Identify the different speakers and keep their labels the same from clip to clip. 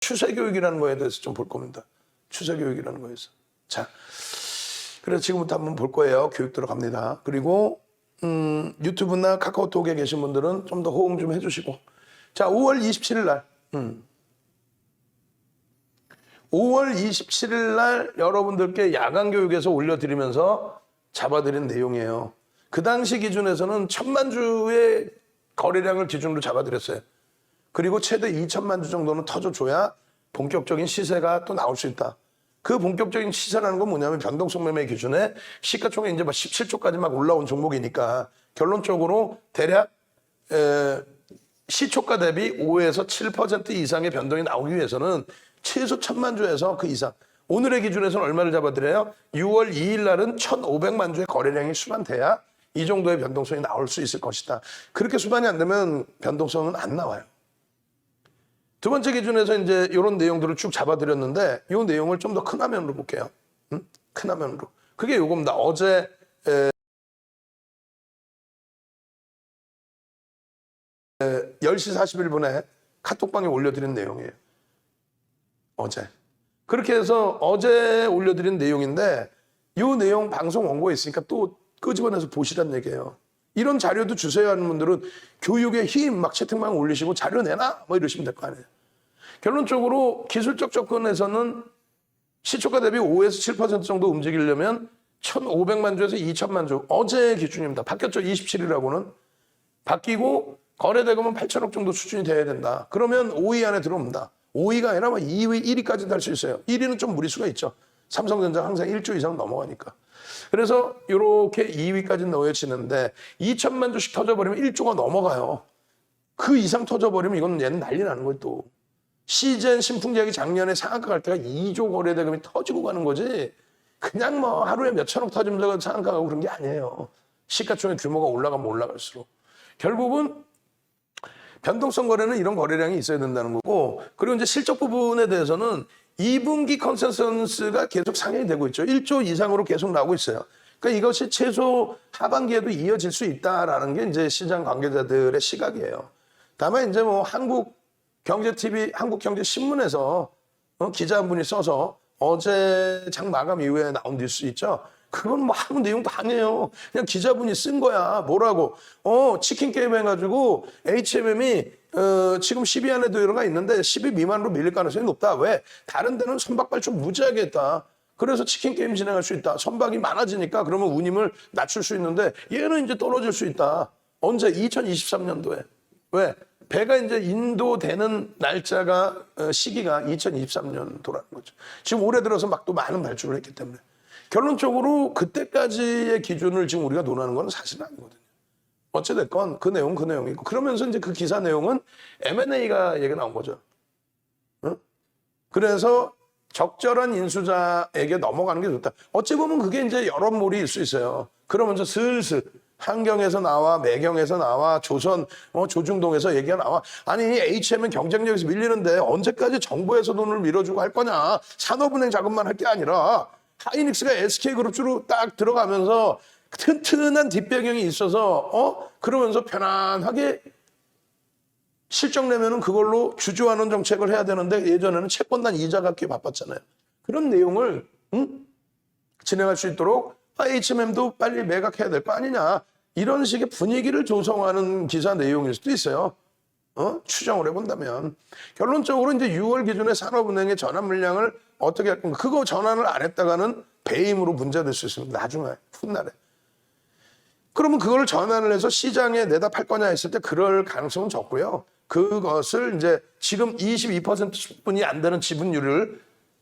Speaker 1: 추세 교육이라는 거에 대해서 좀 볼 겁니다. 추세 교육이라는 거에서. 자, 그래서 지금부터 한번 볼 거예요. 교육 들어갑니다. 그리고 유튜브나 카카오톡에 계신 분들은 좀 더 호응 좀 해주시고. 자, 5월 27일 날 5월 27일 날 여러분들께 야간 교육에서 올려드리면서 잡아드린 내용이에요. 그 당시 기준에서는 1000만 주의 거래량을 기준으로 잡아드렸어요. 그리고 최대 2000만 주 정도는 터져줘야 본격적인 시세가 또 나올 수 있다. 그 본격적인 시세라는 건 뭐냐면 변동성 매매 기준에 시가총액 이제 막 17조까지 막 올라온 종목이니까 결론적으로 대략 시초가 대비 5에서 7% 이상의 변동이 나오기 위해서는 최소 1000만 주에서 그 이상. 오늘의 기준에서는 얼마를 잡아드려요? 6월 2일 날은 1500만 주의 거래량이 수반돼야 이 정도의 변동성이 나올 수 있을 것이다. 그렇게 수반이 안 되면 변동성은 안 나와요. 두 번째 기준에서 이제 이런 내용들을 쭉 잡아드렸는데 이 내용을 좀 더 큰 화면으로 볼게요. 큰 화면으로. 그게 요겁니다. 어제 10시 41분에 카톡방에 올려드린 내용이에요. 어제. 그렇게 해서 어제 올려드린 내용인데 이 내용 방송 원고에 있으니까 또 끄집어내서 보시란 얘기예요. 이런 자료도 주세요 하는 분들은 교육의 힘 막 채팅방 올리시고 자료 내놔 뭐 이러시면 될 거 아니에요. 결론적으로 기술적 접근에서는 시초가 대비 5에서 7% 정도 움직이려면 1500만 주에서 2000만 주. 어제 기준입니다. 바뀌었죠. 27일하고는. 바뀌고 거래대금은 8천억 정도 수준이 돼야 된다. 그러면 5위 안에 들어옵니다. 5위가 아니라 2위, 1위까지도 할 수 있어요. 1위는 좀 무리수가 있죠. 삼성전자 항상 1조 이상 넘어가니까. 그래서 이렇게 2위까지 넣어지는데 2천만 주씩 터져버리면 1조가 넘어가요. 그 이상 터져버리면 이건 얘는 난리 나는 거예요 또. 시젠 신풍제약이 작년에 상한가 갈 때가 2조 거래대금이 터지고 가는 거지 그냥 뭐 하루에 몇 천억 터지면서 상한가 가고 그런 게 아니에요. 시가총액 규모가 올라가면 올라갈수록. 결국은 변동성 거래는 이런 거래량이 있어야 된다는 거고 그리고 이제 실적 부분에 대해서는 2분기 컨센서스가 계속 상향이 되고 있죠. 1조 이상으로 계속 나오고 있어요. 그러니까 이것이 최소 하반기에도 이어질 수 있다라는 게 이제 시장 관계자들의 시각이에요. 다만 이제 뭐 한국경제TV, 한국경제신문에서 기자 한 분이 써서 어제 장 마감 이후에 나온 뉴스 있죠. 그건 뭐 아무 내용도 아니에요. 그냥 기자분이 쓴 거야. 뭐라고? 치킨 게임 해가지고 HMM이 지금 10위 안에 들어가 있는데 10위 미만으로 밀릴 가능성이 높다. 왜? 다른 데는 선박 발주 무지하게 했다. 그래서 치킨 게임 진행할 수 있다. 선박이 많아지니까 그러면 운임을 낮출 수 있는데 얘는 이제 떨어질 수 있다. 언제? 2023년도에. 왜? 배가 이제 인도되는 날짜가 시기가 2023년도라는 거죠. 지금 올해 들어서 막 또 많은 발주를 했기 때문에. 결론적으로 그때까지의 기준을 지금 우리가 논하는 건 사실은 아니거든요. 어찌됐건 그 내용이고 그러면서 이제 그 기사 내용은 M&A가 얘기가 나온 거죠. 응? 그래서 적절한 인수자에게 넘어가는 게 좋다. 어찌 보면 그게 이제 여론몰이일 수 있어요. 그러면서 슬슬 한경에서 나와, 매경에서 나와, 조선, 조중동에서 얘기가 나와. 아니 HM은 경쟁력에서 밀리는데 언제까지 정부에서 돈을 밀어주고 할 거냐. 산업은행 자금만 할 게 아니라 하이닉스가 SK그룹주로 딱 들어가면서 튼튼한 뒷배경이 있어서 그러면서 편안하게 실적 내면은 그걸로 주주환원 정책을 해야 되는데 예전에는 채권단 이자 갚기 바빴잖아요. 그런 내용을 진행할 수 있도록 HMM도 빨리 매각해야 될 거 아니냐. 이런 식의 분위기를 조성하는 기사 내용일 수도 있어요. 추정을 해본다면. 결론적으로 이제 6월 기준에 산업은행의 전환 물량을 어떻게 할 건가. 그거 전환을 안 했다가는 배임으로 문제될 수 있습니다. 나중에, 훗날에. 그러면 그걸 전환을 해서 시장에 내다 팔 거냐 했을 때 그럴 가능성은 적고요. 그것을 이제 지금 22%뿐이 안 되는 지분율을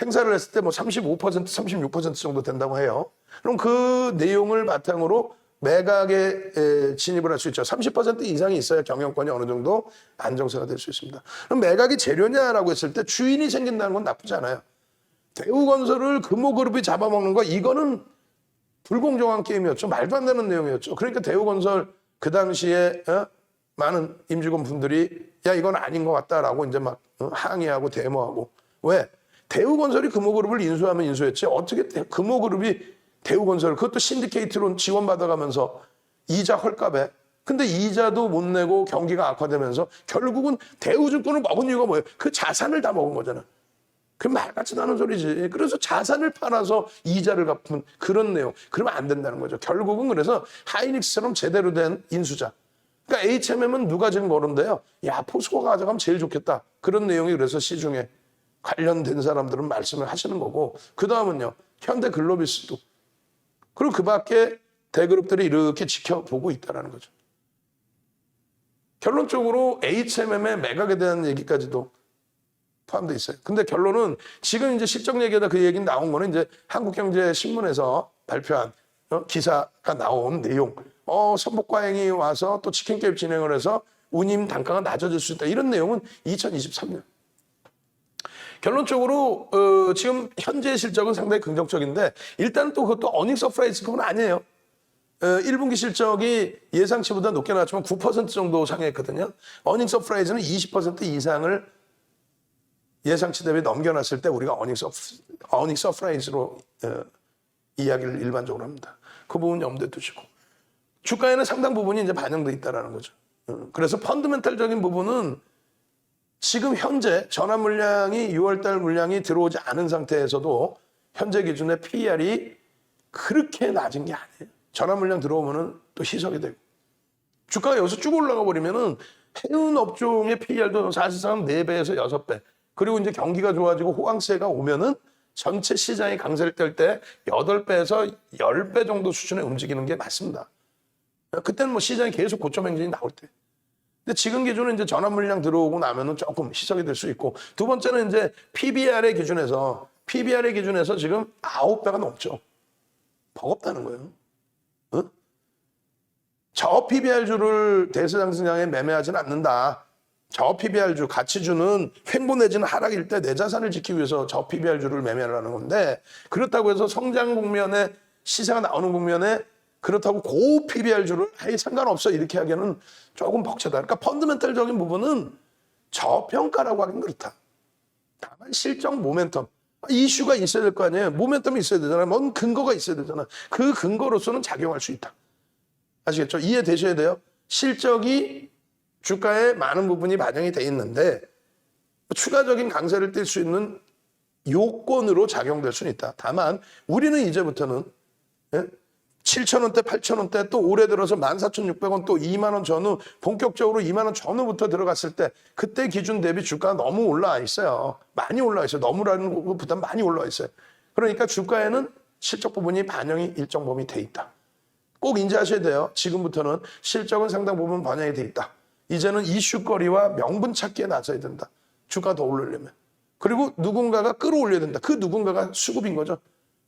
Speaker 1: 행사를 했을 때 뭐 35%, 36% 정도 된다고 해요. 그럼 그 내용을 바탕으로 매각에 진입을 할 수 있죠. 30% 이상이 있어야 경영권이 어느 정도 안정세가 될 수 있습니다. 그럼 매각이 재료냐라고 했을 때 주인이 생긴다는 건 나쁘지 않아요. 대우건설을 금호그룹이 잡아먹는 거 이거는 불공정한 게임이었죠. 말도 안 되는 내용이었죠. 그러니까 대우건설 그 당시에 많은 임직원 분들이 야 이건 아닌 것 같다라고 이제 막 항의하고 데모하고. 왜? 대우건설이 금호그룹을 인수하면 인수했지 어떻게 금호그룹이 대우건설 그것도 신디케이트로 지원받아가면서 이자 헐값에 근데 이자도 못 내고 경기가 악화되면서 결국은 대우증권을 먹은 이유가 뭐예요? 그 자산을 다 먹은 거잖아. 그 말 같지도 않은 소리지. 그래서 자산을 팔아서 이자를 갚은 그런 내용. 그러면 안 된다는 거죠. 결국은 그래서 하이닉스처럼 제대로 된 인수자. 그러니까 HMM은 누가 지금 거론돼요? 야, 포스코가 가져가면 제일 좋겠다. 그런 내용이 그래서 시중에 관련된 사람들은 말씀을 하시는 거고, 그 다음은요, 현대글로비스도. 그리고 그 밖에 대그룹들이 이렇게 지켜보고 있다는 거죠. 결론적으로 HMM의 매각에 대한 얘기까지도 포함되어 있어요. 근데 결론은 지금 이제 실적 얘기하다 그 얘기 나온 거는 이제 한국경제신문에서 발표한 기사가 나온 내용. 선복과잉이 와서 또 치킨게임 진행을 해서 운임 단가가 낮아질 수 있다. 이런 내용은 2023년. 결론적으로 지금 현재 실적은 상당히 긍정적인데 일단 또 그것도 어닝 서프라이즈 그건 아니에요. 1분기 실적이 예상치보다 높게 나왔지만 9% 정도 상회했거든요. 어닝 서프라이즈는 20% 이상을 예상치 대비 넘겨놨을 때 우리가 어닝 서프라이즈로 이야기를 일반적으로 합니다. 그 부분 염두에 두시고 주가에는 상당 부분이 이제 반영돼 있다는 거죠. 그래서 펀더멘탈적인 부분은 지금 현재 전환 물량이 6월달 물량이 들어오지 않은 상태에서도 현재 기준의 PER이 그렇게 낮은 게 아니에요. 전환 물량 들어오면은 또 희석이 되고 주가가 여기서 쭉 올라가 버리면은 해운 업종의 PER도 사실상 4배에서 6배. 그리고 이제 경기가 좋아지고 호황세가 오면은 전체 시장이 강세를 뗄 때 8배에서 10배 정도 수준에 움직이는 게 맞습니다. 그때는 뭐 시장이 계속 고점 행진이 나올 때. 근데 지금 기준은 이제 전환 물량 들어오고 나면은 조금 희석이 될 수 있고 두 번째는 이제 PBR의 기준에서 지금 9배가 넘죠. 버겁다는 거예요. 저 PBR주를 대세상승장에 매매하지는 않는다. 저 PBR주, 가치주는 횡보 내지는 하락일 때 내 자산을 지키기 위해서 저 PBR주를 매매를 하는 건데 그렇다고 해서 성장 국면에 시세가 나오는 국면에 그렇다고 고 PBR주를 아예 상관없어 이렇게 하기에는 조금 벅차다. 그러니까 펀더멘탈적인 부분은 저평가라고 하긴 그렇다. 다만 실적 모멘텀. 이슈가 있어야 될 거 아니에요. 모멘텀이 있어야 되잖아요. 뭔 근거가 있어야 되잖아. 그 근거로서는 작용할 수 있다. 아시겠죠? 이해되셔야 돼요. 실적이 주가에 많은 부분이 반영이 돼 있는데 추가적인 강세를 띨 수 있는 요건으로 작용될 수는 있다. 다만 우리는 이제부터는 7,000원대, 8,000원대 또 올해 들어서 14,600원 또 2만 원 전후 본격적으로 2만 원 전후부터 들어갔을 때 그때 기준 대비 주가가 너무 올라와 있어요. 많이 올라와 있어요. 너무라는 것보다 많이 올라와 있어요. 그러니까 주가에는 실적 부분이 반영이 일정 범위 돼 있다. 꼭 인지하셔야 돼요. 지금부터는 실적은 상당 부분 반영이 돼 있다. 이제는 이슈거리와 명분 찾기에 나서야 된다. 주가 더 오르려면. 그리고 누군가가 끌어올려야 된다. 그 누군가가 수급인 거죠.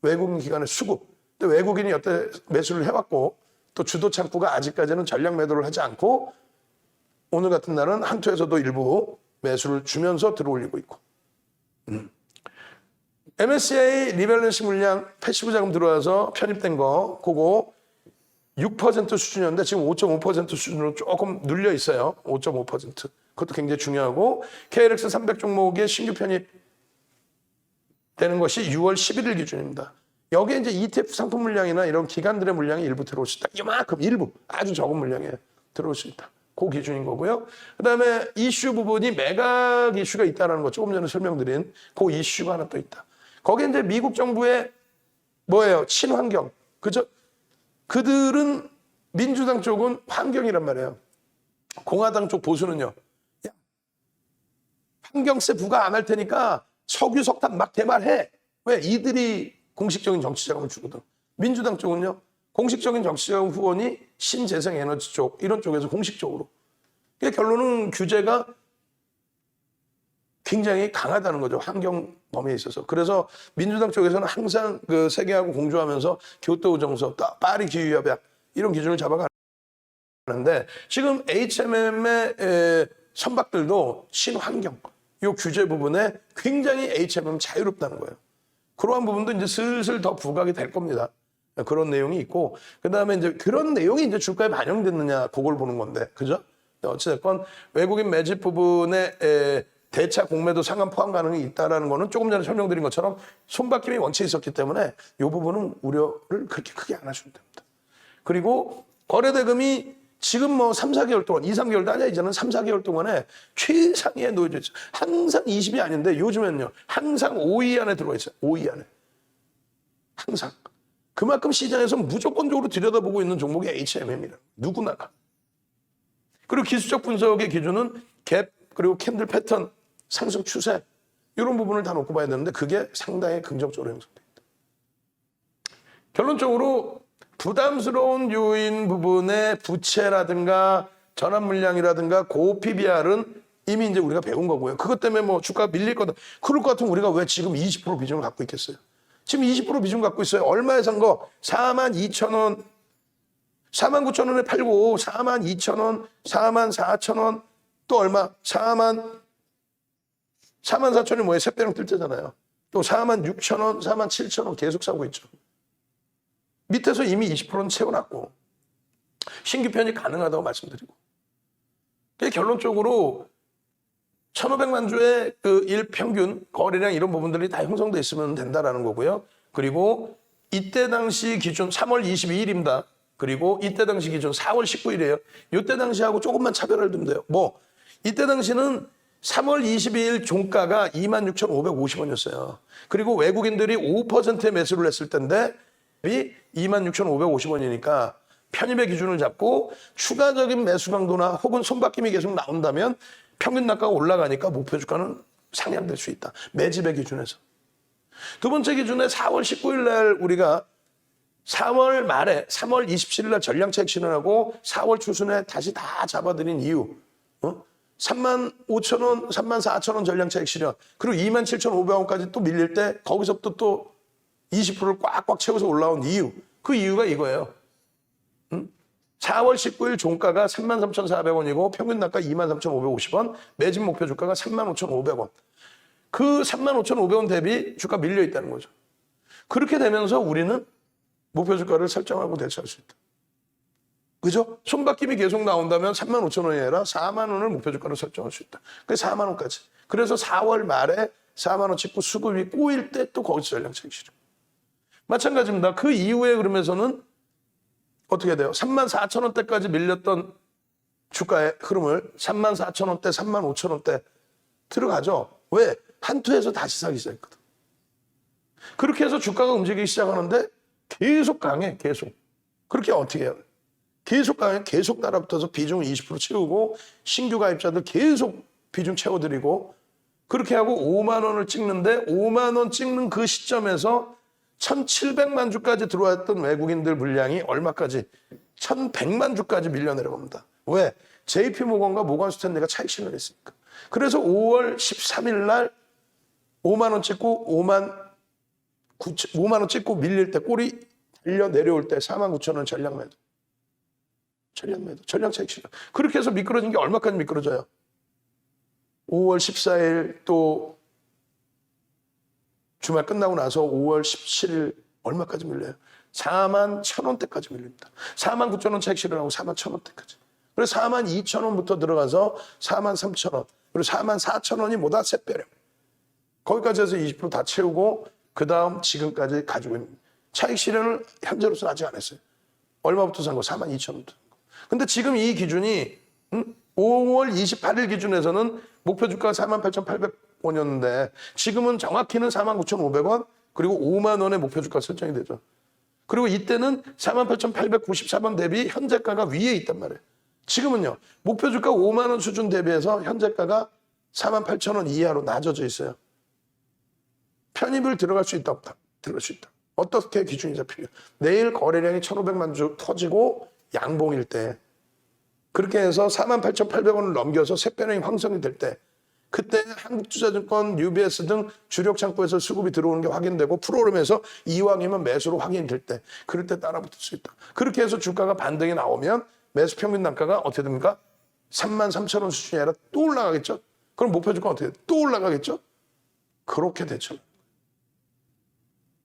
Speaker 1: 외국인 기관의 수급. 근데 외국인이 여태 매수를 해왔고 또 주도 창구가 아직까지는 전략 매도를 하지 않고 오늘 같은 날은 한투에서도 일부 매수를 주면서 들어올리고 있고. MSCI 리밸런스 물량 패시브 자금 들어와서 편입된 거 그거 6% 수준이었는데 지금 5.5% 수준으로 조금 눌려 있어요. 5.5%. 그것도 굉장히 중요하고 KLX 300 종목의 신규 편입 되는 것이 6월 11일 기준입니다. 여기에 이제 ETF 상품 물량이나 이런 기관들의 물량이 일부 들어올 수 있다. 이만큼 일부 아주 적은 물량에 들어올 수 있다. 그 기준인 거고요. 그다음에 이슈 부분이 매각 이슈가 있다는 거 조금 전에 설명드린 그 이슈가 하나 또 있다. 거기에 이제 미국 정부의 뭐예요? 친환경. 그죠? 그들은 민주당 쪽은 환경이란 말이에요. 공화당 쪽 보수는요. 야, 환경세 부과 안 할 테니까 석유 석탄 막 개발해. 왜? 이들이 공식적인 정치 자금을 주거든. 민주당 쪽은요. 공식적인 정치 자금 후원이 신재생 에너지 쪽 이런 쪽에서 공식적으로. 그러니까 결론은 규제가 굉장히 강하다는 거죠. 환경 범위에 있어서. 그래서 민주당 쪽에서는 항상 그 세계하고 공조하면서 교토 정서, 파리 기후협약 이런 기준을 잡아가는데 지금 HMM의 선박들도 신환경 이 규제 부분에 굉장히 HMM 자유롭다는 거예요. 그러한 부분도 이제 슬슬 더 부각이 될 겁니다. 그런 내용이 있고 그다음에 이제 그런 내용이 이제 주가에 반영됐느냐 그걸 보는 건데 그죠? 어찌됐건 외국인 매집 부분에 대차 공매도 상한 포함 가능이 있다는 거는 조금 전에 설명드린 것처럼 손바뀜이 원체 있었기 때문에 이 부분은 우려를 그렇게 크게 안 하셔도 됩니다. 그리고 거래대금이 지금 뭐 3, 4개월 동안, 2, 3개월도 아니야. 이제는 3, 4개월 동안에 최상위에 놓여져 있어요. 항상 20이 아닌데 요즘엔요. 항상 5위 안에 들어와 있어요. 5위 안에. 항상. 그만큼 시장에서 무조건적으로 들여다보고 있는 종목이 HMM이라. 누구나가. 그리고 기술적 분석의 기준은 갭, 그리고 캔들 패턴, 상승 추세 이런 부분을 다 놓고 봐야 되는데 그게 상당히 긍정적으로 형성됩니다. 결론적으로 부담스러운 요인 부분의 부채라든가 전환 물량이라든가 고 PBR은 이미 이제 우리가 배운 거고요. 그것 때문에 뭐 주가가 밀릴 거다. 그럴 것 같으면 우리가 왜 지금 20% 비중을 갖고 있겠어요? 지금 20% 비중 갖고 있어요. 얼마에 산 거? 42,000원, 49,000원에 팔고 42,000원, 44,000원, 또 얼마? 44,000원이 뭐예요? 샛별형 뜰 때잖아요. 또 46,000원, 47,000원 계속 사고 있죠. 밑에서 이미 20%는 채워놨고 신규 편입 가능하다고 말씀드리고 결론적으로 1,500만 주의 그 일평균 거래량 이런 부분들이 다 형성돼 있으면 된다라는 거고요. 그리고 이때 당시 기준 3월 22일입니다. 그리고 이때 당시 기준 4월 19일이에요. 이때 당시하고 조금만 차별을 두면 돼요. 뭐 이때 당시는 3월 22일 종가가 26,550원이었어요. 그리고 외국인들이 5%의 매수를 했을 텐데 26,550원이니까 편입의 기준을 잡고 추가적인 매수 강도나 혹은 손바뀜이 계속 나온다면 평균 단가가 올라가니까 목표 주가는 상향될 수 있다. 매집의 기준에서. 두 번째 기준에 4월 19일 날 우리가 4월 말에 3월 27일 날 전량차익 실현하고 4월 중순에 다시 다 잡아드린 이유. 35,000원, 34,000원 전량차익 실현. 그리고 27,500원까지 또 밀릴 때 거기서부터 또 20%를 꽉꽉 채워서 올라온 이유. 그 이유가 이거예요. 4월 19일 종가가 33,400원이고 평균 단가 23,550원, 매집 목표 주가가 35,500원. 그 35,500원 대비 주가 밀려 있다는 거죠. 그렇게 되면서 우리는 목표 주가를 설정하고 대처할 수 있다. 그죠? 손바뀜이 계속 나온다면 35,000원이 아니라 4만 원을 목표 주가로 설정할 수 있다. 그래서 4만 원까지. 그래서 4월 말에 4만 원 찍고 수급이 꼬일 때 또 거기서 전량차익 실현. 마찬가지입니다. 그 이후에 그러면서는 어떻게 돼요? 34,000원대까지 밀렸던 주가의 흐름을 34,000원대, 35,000원대 들어가죠. 왜? 한투에서 다시 사기 시작했거든. 그렇게 해서 주가가 움직이기 시작하는데 계속 강해, 계속. 그렇게 어떻게 해요? 계속 강해, 계속 따라붙어서 비중 20% 채우고 신규 가입자들 계속 비중 채워드리고 그렇게 하고 5만 원을 찍는데 5만 원 찍는 그 시점에서 1,700만 주까지 들어왔던 외국인들 물량이 얼마까지? 1,100만 주까지 밀려 내려갑니다. 왜? JP모건과 모건스탠리가 차익 실현했으니까. 그래서 5월 13일 날 5만 원 찍고 5만 원 찍고 밀릴 때 꼬리 달려 내려올 때 49,000원 전량 매도. 전량 차익 실현. 그렇게 해서 미끄러진 게 얼마까지 미끄러져요? 5월 14일 또 주말 끝나고 나서 5월 17일 얼마까지 밀려요? 41,000원대까지 밀립니다. 49,000원 차익 실현하고 41,000원대까지. 그래서 42,000원부터 들어가서 43,000원. 그리고 44,000원이 뭐다? 샛별형. 거기까지 해서 20% 다 채우고 그 다음 지금까지 가지고 있는 차익 실현을 현재로서는 아직 안 했어요. 얼마부터 산 거? 42,000원부터. 근데 지금 이 기준이 5월 28일 기준에서는 목표 주가가 48,800원이었는데 지금은 정확히는 49,500원 그리고 5만 원의 목표 주가 설정이 되죠. 그리고 이때는 48,894원 대비 현재가가 위에 있단 말이에요. 지금은요. 목표 주가 5만 원 수준 대비해서 현재가가 48,000원 이하로 낮아져 있어요. 편입을 들어갈 수 있다 없다? 들어갈 수 있다. 어떻게 기준이 잡히냐? 내일 거래량이 1,500만 주 터지고 양봉일 때 그렇게 해서 48,800원을 넘겨서 샛별형이 황성이 될 때 그때 한국투자증권, UBS 등 주력 창구에서 수급이 들어오는 게 확인되고 프로그램에서 이왕이면 매수로 확인될 때 그럴 때 따라붙을 수 있다. 그렇게 해서 주가가 반등이 나오면 매수 평균 단가가 어떻게 됩니까? 33,000원 수준이 아니라 또 올라가겠죠? 그럼 목표 주가 어떻게 돼? 또 올라가겠죠? 그렇게 되죠.